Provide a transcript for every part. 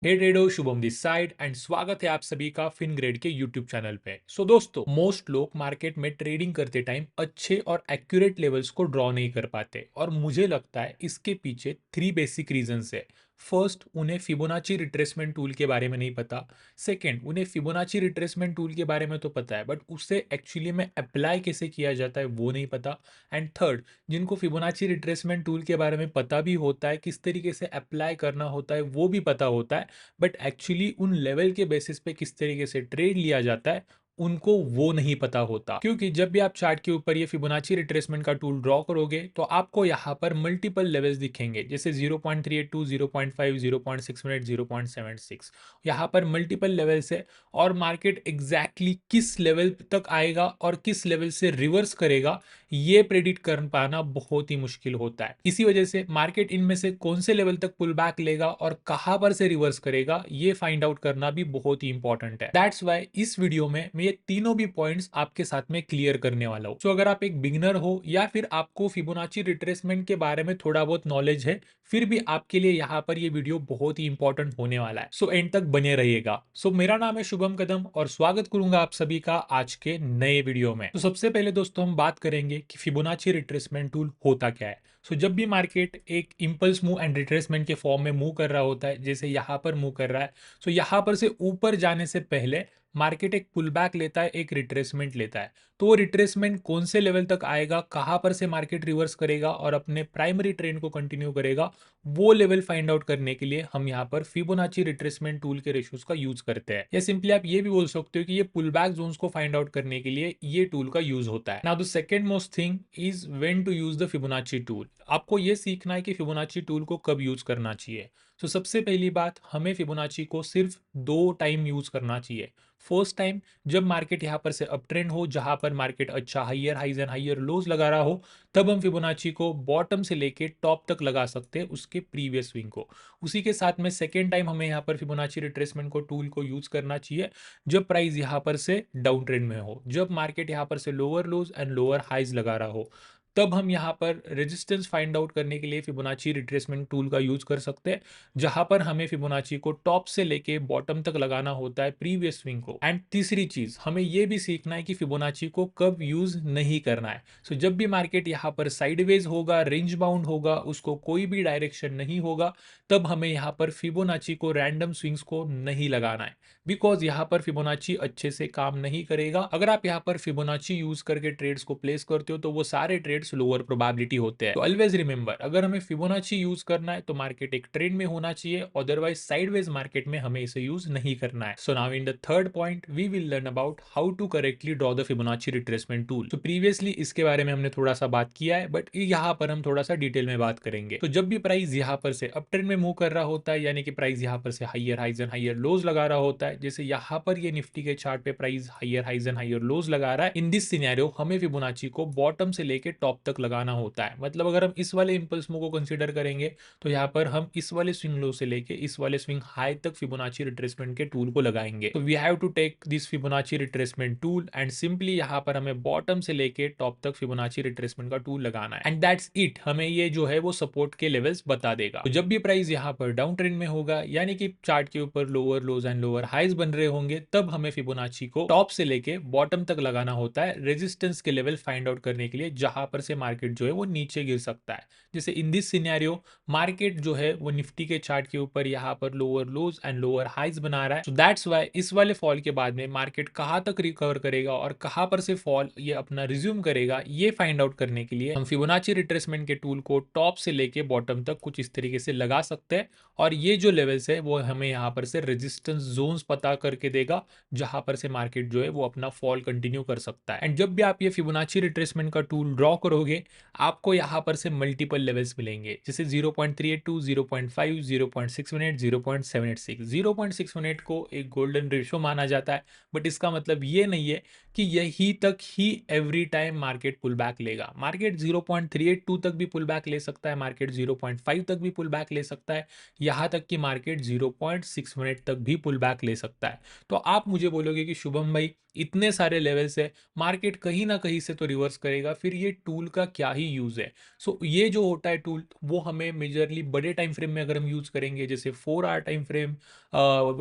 हे ट्रेडो, Shubham this side and स्वागत है आप सभी का फिनग्रेड के यूट्यूब चैनल पे। दोस्तों, मोस्ट लोग मार्केट में ट्रेडिंग करते टाइम अच्छे और एक्यूरेट लेवल्स को ड्रॉ नहीं कर पाते और मुझे लगता है इसके पीछे थ्री बेसिक रीजंस है। फर्स्ट, उन्हें फिबोनाची रिट्रेसमेंट टूल के बारे में नहीं पता। सेकंड, उन्हें फिबोनाची रिट्रेसमेंट टूल के बारे में तो पता है बट उसे एक्चुअली में अप्लाई कैसे किया जाता है वो नहीं पता। एंड थर्ड, जिनको फिबोनाची रिट्रेसमेंट टूल के बारे में पता भी होता है, किस तरीके से अप्लाई करना होता है वो भी पता होता है, बट एक्चुअली उन लेवल के बेसिस पे किस तरीके से ट्रेड लिया जाता है उनको वो नहीं पता होता। क्योंकि जब भी आप चार्ट के ऊपर ये फिबोनाची रिट्रेसमेंट का टूल ड्रॉ करोगे तो आपको यहाँ पर मल्टीपल लेवल्स दिखेंगे, जैसे 0.382, 0.5, 0.6 मिनट, 0.76। यहाँ पर मल्टीपल लेवल्स है और मार्केट एग्जैक्टली किस लेवल तक आएगा और किस लेवल से रिवर्स करेगा ये प्रेडिक्ट कर पाना बहुत ही मुश्किल होता है। इसी वजह से मार्केट इनमें से कौन से लेवल तक पुल बैक लेगा और कहां पर से रिवर्स करेगा ये फाइंड आउट करना भी बहुत ही इंपॉर्टेंट है। दैट्स वाई इस वीडियो में मैं ये तीनों भी पॉइंट्स आपके साथ में क्लियर करने वाला हूं। अगर आप एक बिगिनर हो या फिर आपको फिबोनाची रिट्रेसमेंट के बारे में थोड़ा बहुत नॉलेज है, फिर भी आपके लिए यहाँ पर ये वीडियो बहुत ही इंपॉर्टेंट होने वाला है। एंड तक बने रहिएगा। मेरा नाम है शुभम कदम और स्वागत करूंगा आप सभी का आज के नए वीडियो में। सबसे पहले दोस्तों हम बात करेंगे कि फिबोनाची रिट्रेसमेंट टूल होता क्या है। जब भी मार्केट एक इंपल्स मूव एंड रिट्रेसमेंट के फॉर्म में मूव कर रहा होता है, जैसे यहाँ पर मूव कर रहा है, यहाँ पर से ऊपर जाने से पहले मार्केट एक पुल बैक लेता है, एक रिट्रेसमेंट लेता है। तो वो रिट्रेसमेंट कौन से लेवल तक आएगा, कहां पर से मार्केट रिवर्स करेगा और अपने प्राइमरी ट्रेंड को कंटिन्यू करेगा, वो लेवल फाइंड आउट करने के लिए हम यहाँ पर फिबोनाची रिट्रेसमेंट टूल के रेशियोज का यूज करते हैं। या सिंपली आप ये भी बोल सकते हो कि ये पुल बैक जोन्स को फाइंड आउट करने के लिए ये टूल का यूज होता है। Now the second most thing is when to use the Fibonacci tool. आपको ये सीखना है कि फिबोनाची टूल को कब यूज करना चाहिए। सबसे पहली बात, हमें फिबोनाची को सिर्फ दो टाइम यूज करना चाहिए। फर्स्ट टाइम, जब मार्केट यहाँ पर से अप ट्रेंड हो, जहां पर मार्केट अच्छा higher highs and higher lows लगा रहा हो, तब हम फिबोनाची को बॉटम से लेके टॉप तक लगा सकते हैं उसके प्रीवियस स्विंग को। उसी के साथ में सेकेंड टाइम हमें यहाँ पर फिबोनाची रिट्रेसमेंट को टूल को यूज करना चाहिए जब प्राइस यहाँ पर से डाउन ट्रेंड में हो, जब मार्केट यहाँ पर से lower lows and lower highs लगा रहा हो, तब हम यहाँ पर रेजिस्टेंस फाइंड आउट करने के लिए फिबोनाची रिट्रेसमेंट टूल का यूज कर सकते हैं, जहां पर हमें फिबोनाची को टॉप से लेके बॉटम तक लगाना होता है प्रीवियस स्विंग को। एंड तीसरी चीज, हमें यह भी सीखना है कि फिबोनाची को कब यूज नहीं करना है। जब भी मार्केट यहाँ पर साइडवेज होगा, रेंज बाउंड होगा, उसको कोई भी डायरेक्शन नहीं होगा, तब हमें यहाँ पर फिबोनाची को रैंडम स्विंग्स को नहीं लगाना है, बिकॉज यहाँ पर फिबोनाची अच्छे से काम नहीं करेगा। अगर आप यहाँ पर फिबोनाची यूज करके ट्रेड्स को प्लेस करते हो तो वो सारे ट्रेड्स लोअर प्रोबेबिलिटी होते हैं। तो ऑलवेज रिमेंबर, अगर हमें फिबोनाची यूज करना है तो मार्केट एक ट्रेंड में होना चाहिए, अदरवाइज साइडवेज मार्केट में हमें इसे यूज नहीं करना है। So now in the third point we will learn about how to correctly draw the Fibonacci retracement tool. तो प्रीवियसली इसके बारे में हमने थोड़ा सा बात किया है, बट यहाँ पर हम थोड़ा सा डिटेल में बात करेंगे। तो जब भी प्राइस यहाँ पर से अप ट्रेंड में मूव कर रहा होता है, यानी कि प्राइस यहाँ पर से higher highs and higher lows लगा रहा होता है, जैसे यहाँ पर ये निफ्टी के चार्ट पे price higher highs and higher lows लगा रहा है, इन दिस सिनेरियो हमें फिबोनाची को बॉटम से लेके टॉप तक लगाना होता है। मतलब अगर हम इस वाले इंपल्स मूव को कंसीडर करेंगे तो यहाँ पर हम इस वाले स्विंग लो से लेके इस वाले स्विंग हाई तक फिबोनाची रिट्रेसमेंट के टूल को लगाएंगे। तो we have to take this Fibonacci retracement tool and simply यहाँ पर हमें बॉटम से लेके टॉप तक फिबोनाची रिट्रेसमेंट का टूल लगाना है एंड दैट्स इट। हमें ये जो है वो सपोर्ट के लेवल्स बता देगा। तो जब भी प्राइस यहाँ पर डाउन ट्रेंड में होगा, यानी कि चार्ट के ऊपर lower lows and lower highs बन रहे होंगे, तब हमें फिबोनाची को टॉप से लेके बॉटम तक लगाना होता है रेजिस्टेंस के लेवल फाइंड आउट करने के लिए, जहां पर से मार्केट जो है वो नीचे गिर सकता है। जैसे इन दिस सिनेरियो मार्केट जो है वो निफ्टी के चार्ट के ऊपर यहाँ पर lower lows and lower highs बना रहा है। सो दैट्स व्हाई इस वाले फॉल के बाद में मार्केट कहां तक रिकवर करेगा और कहां पर से फॉल ये अपना रिज्यूम करेगा, ये फाइंड आउट करने के लिए हम फिबोनाची रिट्रेसमेंट के टूल को टॉप से लेके बॉटम तक कुछ इस तरीके से लगा सकते हैं। और ये जो लेवल्स है वो हमें यहाँ पर से रेजिस्टेंस जोन्स पता करके देगा, जहां पर से मार्केट जो है वो अपना फॉल कंटिन्यू कर सकता है। एंड जब भी आप ये फिबोनाची रिट्रेसमेंट का टूल ड्रॉ करोगे, आपको यहाँ पर से मल्टीपल लेवल्स मिलेंगे, जैसे 0.382, 0.5, 0.6 मिनट, 0.786। 0.6 मिनट को एक गोल्डन रेशो माना जाता है, बट इसका मतलब ये नहीं है कि यही तक ही every time market pull back लेगा। मार्केट 0.382 तक भी पुल बैक ले सकता है, मार्केट 0.5 तक भी पुल बैक ले सकता है, यहाँ तक कि मार्केट 0.6 मिनट तक भी पुल बैक ले सकता है। तो आप मुझे बोलोगे कि शुभम भाई इतने सारे लेवल्स है, मार्केट कहीं ना कहीं से तो रिवर्स करेगा, फिर ये टूल का क्या ही यूज़ है। सो ये जो होता है टूल, वो हमें मेजरली बड़े टाइम फ्रेम में अगर हम यूज़ करेंगे, जैसे 4 hour time frame,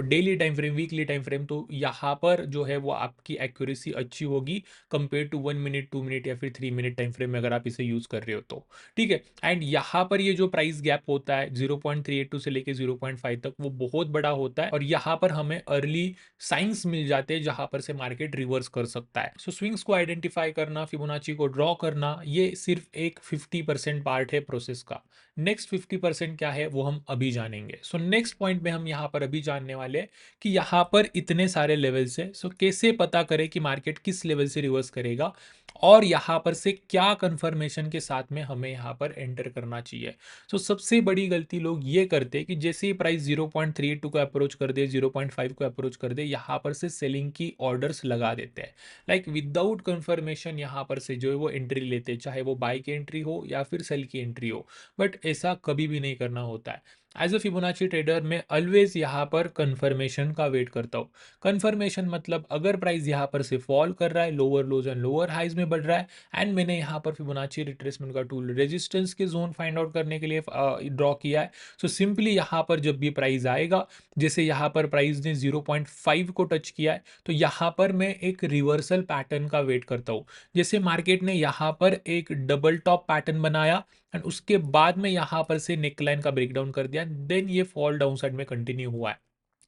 daily time frame, weekly time frame, तो यहाँ पर जो है वो आपकी एक्यूरेसी अच्छी होगी कंपेयर टू 1 मिनट, 2 मिनट या फिर 3 मिनट टाइम फ्रेम में अगर आप इसे यूज़ कर रहे हो तो। ठीक है। एंड यहाँ पर ये जो प्राइस गैप होता है 0.382 से लेके 0.5 तक, वो बहुत बड़ा होता है, और यहाँ पर हमें अर्ली साइंस मिल जाते हैं जहाँ पर से मार्केट रिवर्स कर सकता है। सो स्विंग्स को आइडेंटिफाई करना, फिबोनाची को ड्रॉ करना, ये सिर्फ एक 50% पार्ट है प्रोसेस का। नेक्स्ट 50% क्या है वो हम अभी जानेंगे। सो नेक्स्ट पॉइंट में हम यहाँ पर अभी जानने वाले हैं कि यहाँ पर इतने सारे लेवल्स है, सो कैसे पता करें कि मार्केट किस लेवल से रिवर्स करेगा, और यहाँ पर से क्या कंफर्मेशन के साथ में हमें यहाँ पर एंटर करना चाहिए। सो सबसे बड़ी गलती लोग ये करते हैं कि जैसे ही प्राइस 0.32 को अप्रोच कर दे, 0.5 को अप्रोच कर दे, यहाँ पर से सेलिंग की ऑर्डर्स लगा देते हैं। लाइक विदाउट कंफर्मेशन यहाँ पर से जो है वो एंट्री लेते हैं, चाहे वो बाय की एंट्री हो या फिर सेल की एंट्री हो। बट ऐसा कभी भी नहीं करना होता है। एज अ फिबोनाची ट्रेडर मैं ऑलवेज यहाँ पर कंफर्मेशन का वेट करता हूँ। कंफर्मेशन मतलब अगर प्राइस यहाँ पर से फॉल कर रहा है, lower lows and lower highs में बढ़ रहा है, एंड मैंने यहाँ पर फिबोनाची रिट्रेसमेंट का टूल रेजिस्टेंस के जोन फाइंड आउट करने के लिए ड्रॉ किया है। सो सिंपली यहाँ पर जब भी प्राइस आएगा, जैसे यहाँ पर प्राइस ने 0.5 को टच किया है, तो यहाँ पर मैं एक रिवर्सल पैटर्न का वेट करता हूँ। जैसे मार्केट ने यहाँ पर एक डबल टॉप पैटर्न बनाया, एंड उसके बाद में यहाँ पर से नेकलाइन का ब्रेकडाउन कर दिया, देन ये फॉल डाउन साइड में कंटिन्यू हुआ है।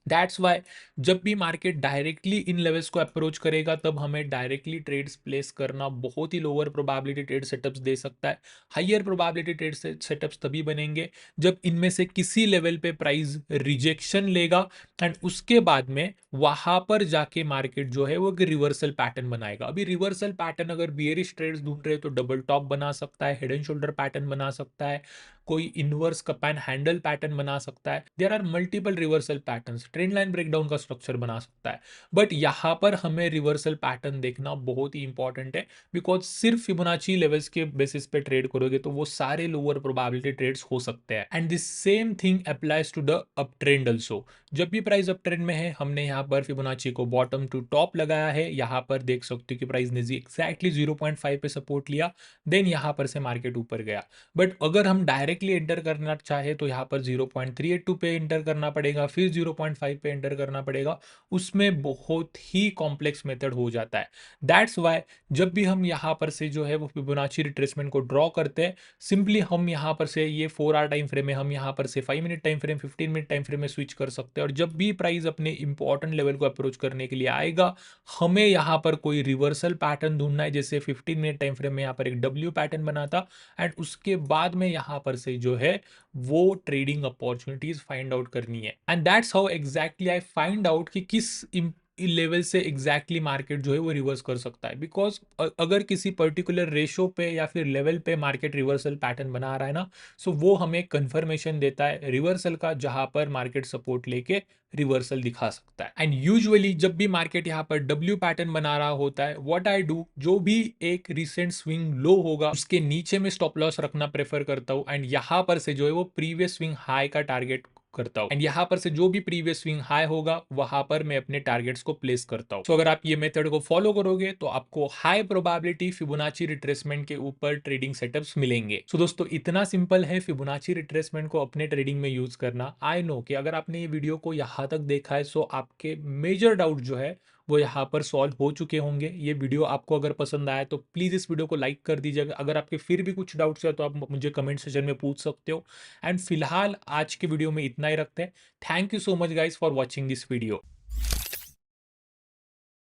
दैट्स वाई जब भी मार्केट डायरेक्टली इन लेवल्स को अप्रोच करेगा, तब हमें डायरेक्टली ट्रेड्स प्लेस करना बहुत ही लोअर प्रोबेबिलिटी ट्रेड सेटअप्स दे सकता है। हाइयर प्रोबेबिलिटी ट्रेड सेटअप्स तभी बनेंगे जब इनमें से किसी लेवल पे प्राइस रिजेक्शन लेगा, एंड उसके बाद में वहां पर जाके मार्केट जो है वो एक रिवर्सल पैटर्न बनाएगा। अभी रिवर्सल पैटर्न अगर बियरिश ट्रेड्स ढूंढ रहे हो तो डबल टॉप बना सकता है, हेड एंड शोल्डर पैटर्न बना सकता है, कोई inverse cup and handle pattern बना सकता है। There are multiple reversal patterns, trend line breakdown का स्ट्रक्चर बना सकता है। बट यहाँ पर हमें रिवर्सल पैटर्न देखना बहुत ही इंपॉर्टेंट है, बिकॉज सिर्फ फिबोनाची लेवल्स के बेसिस पे ट्रेड करोगे तो वो सारे लोअर प्रोबेबिलिटी ट्रेड्स हो सकते हैं। And this same thing applies to the up trend also. जब भी प्राइस अप ट्रेंड में है, हमने यहाँ पर फिबोनाची को बॉटम टू टॉप लगाया है, यहाँ पर देख सकते हो कि प्राइस ने एक्जैक्टली 0.5 पे सपोर्ट लिया, देन यहाँ पर से मार्केट ऊपर गया। बट अगर हम डायरेक्टली एंटर करना चाहे तो यहाँ पर 0.382 पे एंटर करना पड़ेगा, फिर 0.5 पे एंटर करना पड़ेगा। उसमें बहुत ही कॉम्प्लेक्स मेथड हो जाता है। दैट्स वाई जब भी हम यहाँ पर से जो है वो फिबोनाची रिट्रेसमेंट को ड्रॉ करते हैं, सिंपली हम यहाँ पर से ये 4 आवर टाइम फ्रेम में, हम यहाँ पर से 5 minute time frame, 15 minute time frame में स्विच कर सकते हैं। और जब भी प्राइस अपने इंपॉर्टेंट लेवल को अप्रोच करने के लिए आएगा, हमें यहाँ पर कोई रिवर्सल पैटर्न ढूंढना है। जैसे 15 मिनट टाइम फ्रेम में यहाँ पर एक डब्ल्यू पैटर्न बना था, एंड उसके बाद में यहाँ पर से जो है वो ट्रेडिंग अपॉर्चुनिटीज फाइंड आउट करनी है। And that's how exactly I find out कि किस लेवल से एग्जैक्टली मार्केट जो है वो रिवर्स कर सकता है। बिकॉज अगर किसी पर्टिकुलर रेशो पे या फिर लेवल पे मार्केट रिवर्सल पैटर्न बना रहा है ना, सो वो हमें कंफर्मेशन देता है रिवर्सल का, जहां पर मार्केट सपोर्ट लेके रिवर्सल दिखा सकता है। एंड यूजुअली जब भी मार्केट यहाँ पर डब्ल्यू पैटर्न बना रहा होता है, व्हाट आई डू, जो भी एक रिसेंट स्विंग लो होगा उसके नीचे में स्टॉप लॉस रखना प्रेफर करता हूँ, एंड यहाँ पर से जो है वो प्रीवियस स्विंग हाई का टारगेट करता हूँ, एंड यहाँ पर से जो भी प्रीवियस स्विंग हाई होगा वहां पर मैं अपने टारगेट्स को प्लेस करता हूँ। सो अगर आप ये मेथड को फॉलो करोगे तो आपको हाई प्रोबेबिलिटी फिबोनाची रिट्रेसमेंट के ऊपर ट्रेडिंग सेटअप्स मिलेंगे। सो दोस्तों इतना सिंपल है फिबोनाची रिट्रेसमेंट को अपने ट्रेडिंग में यूज करना। आई नो कि अगर आपने ये वीडियो को यहाँ तक देखा है, सो आपके मेजर डाउट जो है वो यहाँ पर सॉल्व हो चुके होंगे। ये वीडियो आपको अगर पसंद आया तो प्लीज़ इस वीडियो को लाइक कर दीजिएगा। अगर आपके फिर भी कुछ डाउट्स है तो आप मुझे कमेंट सेक्शन में पूछ सकते हो। एंड फिलहाल आज के वीडियो में इतना ही रखते हैं। Thank you so much guys for watching this video.